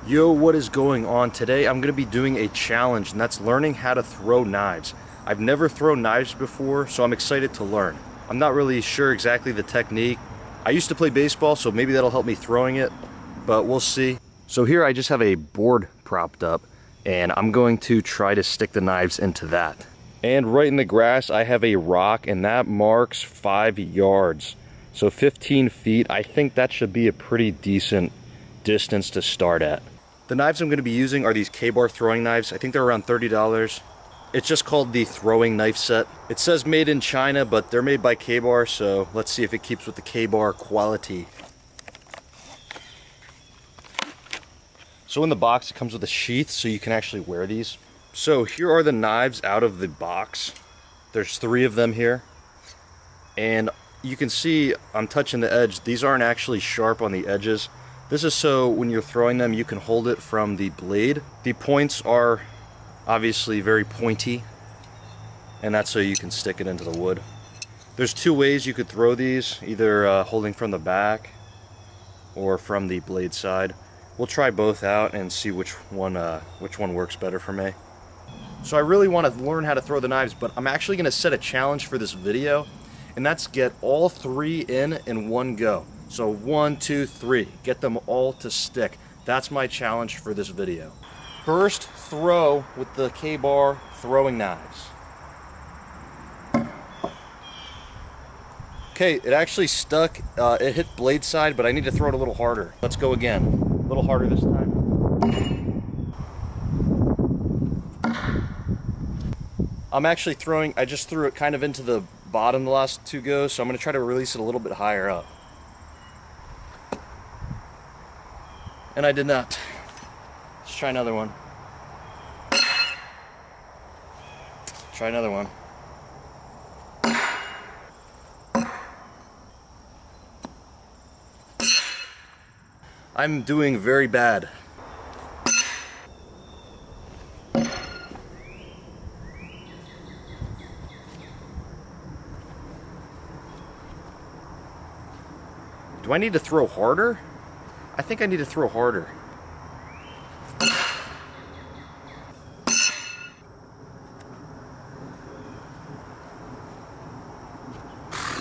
Yo, what is going on? Today I'm going to be doing a challenge, and that's learning how to throw knives. I've never thrown knives before, so I'm excited to learn. I'm not really sure exactly the technique. I used to play baseball, so maybe that'll help me throwing it, but we'll see. So here I just have a board propped up, and I'm going to try to stick the knives into that. And right in the grass I have a rock, and that marks 5 yards. So 15 feet, I think that should be a pretty decent distance to start at. The knives I'm going to be using are these KaBar throwing knives. I think they're around $30. It's just called the throwing knife set. It says made in China, but they're made by KaBar, so let's see if it keeps with the KaBar quality. So in the box it comes with a sheath so you can actually wear these. So here are the knives out of the box. There's 3 of them here. And you can see I'm touching the edge. These aren't actually sharp on the edges. This is so when you're throwing them you can hold it from the blade. The points are obviously very pointy, and that's so you can stick it into the wood. There's 2 ways you could throw these, either holding from the back or from the blade side. We'll try both out and see which one works better for me. So I really want to learn how to throw the knives, but I'm actually going to set a challenge for this video, and that's get all 3 in one go. So 1, 2, 3, get them all to stick. That's my challenge for this video. First throw with the KaBar throwing knives. Okay, it actually stuck. It hit blade side, but I need to throw it a little harder. Let's go again. A little harder this time. I'm actually throwing, I just threw it kind of into the bottom the last 2 goes, so I'm going to try to release it a little bit higher up. And I did not. Let's try another one. Try another one. I'm doing very bad. Do I need to throw harder? I think I need to throw harder.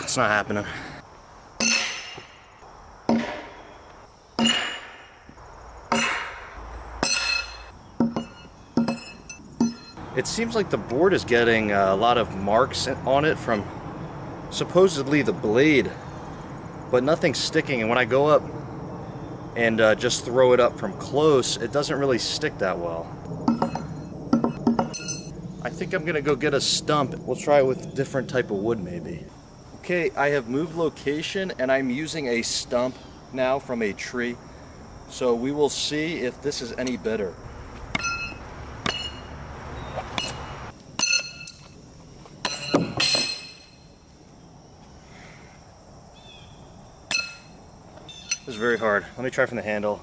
It's not happening. It seems like the board is getting a lot of marks on it from supposedly the blade, but nothing's sticking, and when I go up and just throw it up from close, it doesn't really stick that well. I think I'm gonna go get a stump. We'll try it with a different type of wood maybe. Okay, I have moved location and I'm using a stump now from a tree. So we will see if this is any better. This is very hard. Let me try from the handle.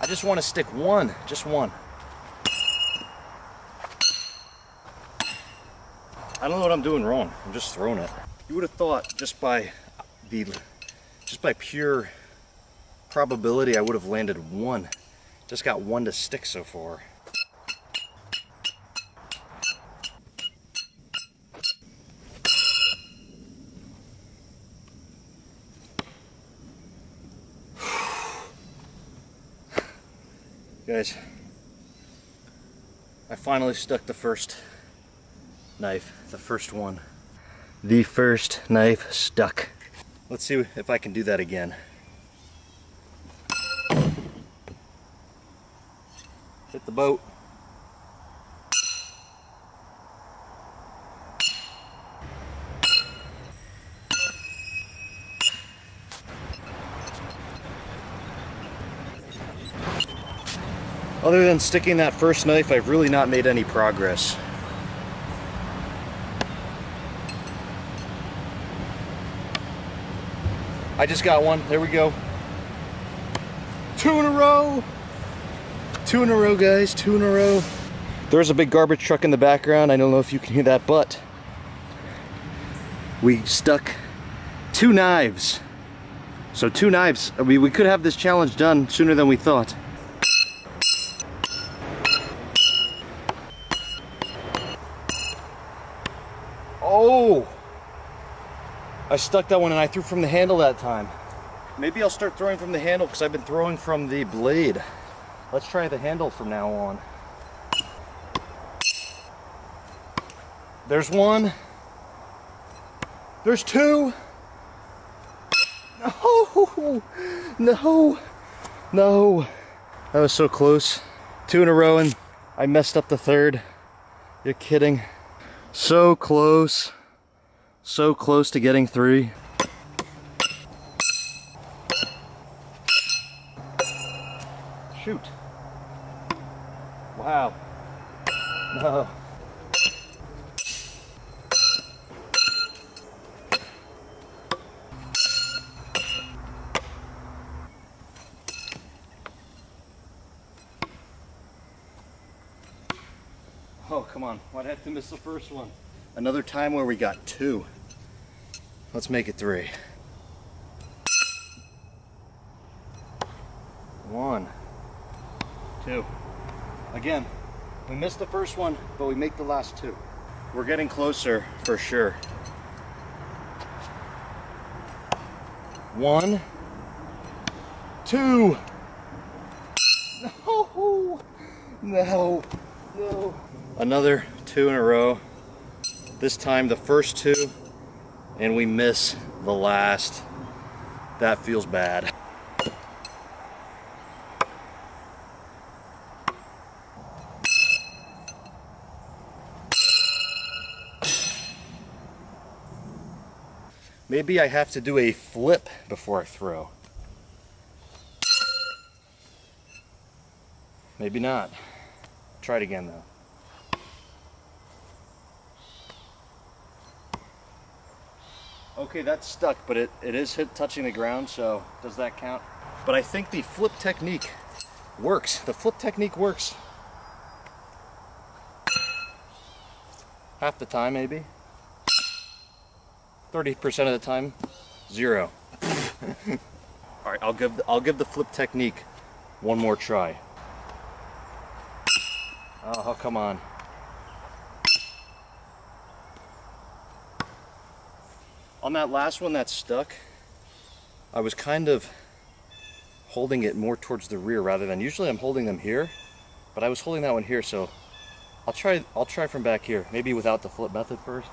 I just want to stick one, just one. I don't know what I'm doing wrong. I'm just throwing it. You would have thought just by pure probability I would have landed one. Just got one to stick so far. Guys, I finally stuck the first knife, the first one. The first knife stuck. Let's see if I can do that again. Hit the boat. Other than sticking that first knife, I've really not made any progress. I just got one. There we go. 2 in a row. 2 in a row, guys. 2 in a row. There's a big garbage truck in the background. I don't know if you can hear that, but we stuck 2 knives. So 2 knives. I mean, we could have this challenge done sooner than we thought. Oh! I stuck that one and I threw from the handle that time. Maybe I'll start throwing from the handle because I've been throwing from the blade. Let's try the handle from now on. There's 1. There's 2. No, no, no. That was so close. 2 in a row and I messed up the 3rd. You're kidding. So close. So close to getting 3. Shoot. Wow. No. Oh, come on. Why'd I have to miss the first one? Another time where we got 2. Let's make it 3. 1, 2. Again, we missed the first one, but we make the last 2. We're getting closer for sure. 1, 2. No, no, no. Another 2 in a row. This time the first 2, and we miss the last. That feels bad. Maybe I have to do a flip before I throw. Maybe not. Try it again though. Okay, that's stuck, but it is touching the ground, so does that count? But I think the flip technique works. The flip technique works. Half the time, maybe. 30% of the time, 0. All right, I'll give the flip technique one more try. Oh, come on. On that last one that stuck, I was kind of holding it more towards the rear rather than, usually I'm holding them here, but I was holding that one here, so I'll try from back here, maybe without the flip method first.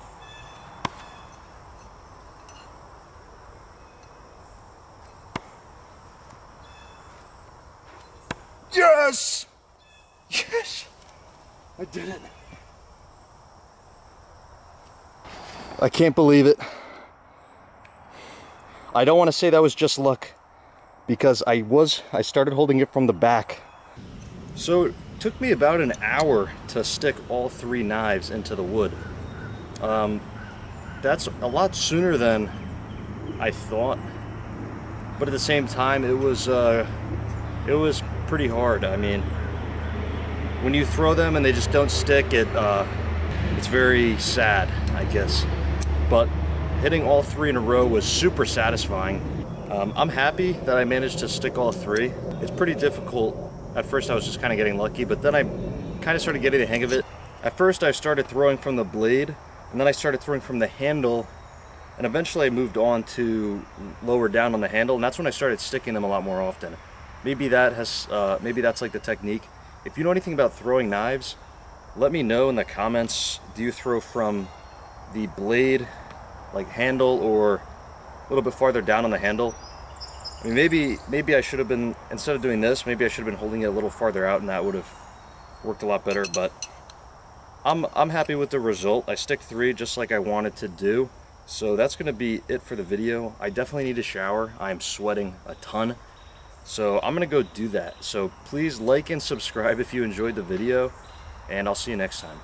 Yes! Yes! I did it. I can't believe it. I don't want to say that was just luck because I started holding it from the back. So it took me about an hour to stick all 3 knives into the wood. That's a lot sooner than I thought, but at the same time it was pretty hard. I mean, when you throw them and they just don't stick, it's very sad, I guess. But hitting all 3 in a row was super satisfying. I'm happy that I managed to stick all 3. It's pretty difficult. At first I was just kind of getting lucky, but then I kind of started getting the hang of it. At first I started throwing from the blade, and then I started throwing from the handle, and eventually I moved on to lower down on the handle, and that's when I started sticking them a lot more often. Maybe that's like the technique. If you know anything about throwing knives, let me know in the comments. Do you throw from the blade, like handle, or a little bit farther down on the handle? I mean, maybe I should have been, instead of doing this, maybe I should have been holding it a little farther out, and that would have worked a lot better. But I'm happy with the result. I stick 3 just like I wanted to do. So that's going to be it for the video. I definitely need a shower. I'm sweating a ton. So I'm going to go do that. So please like and subscribe if you enjoyed the video, and I'll see you next time.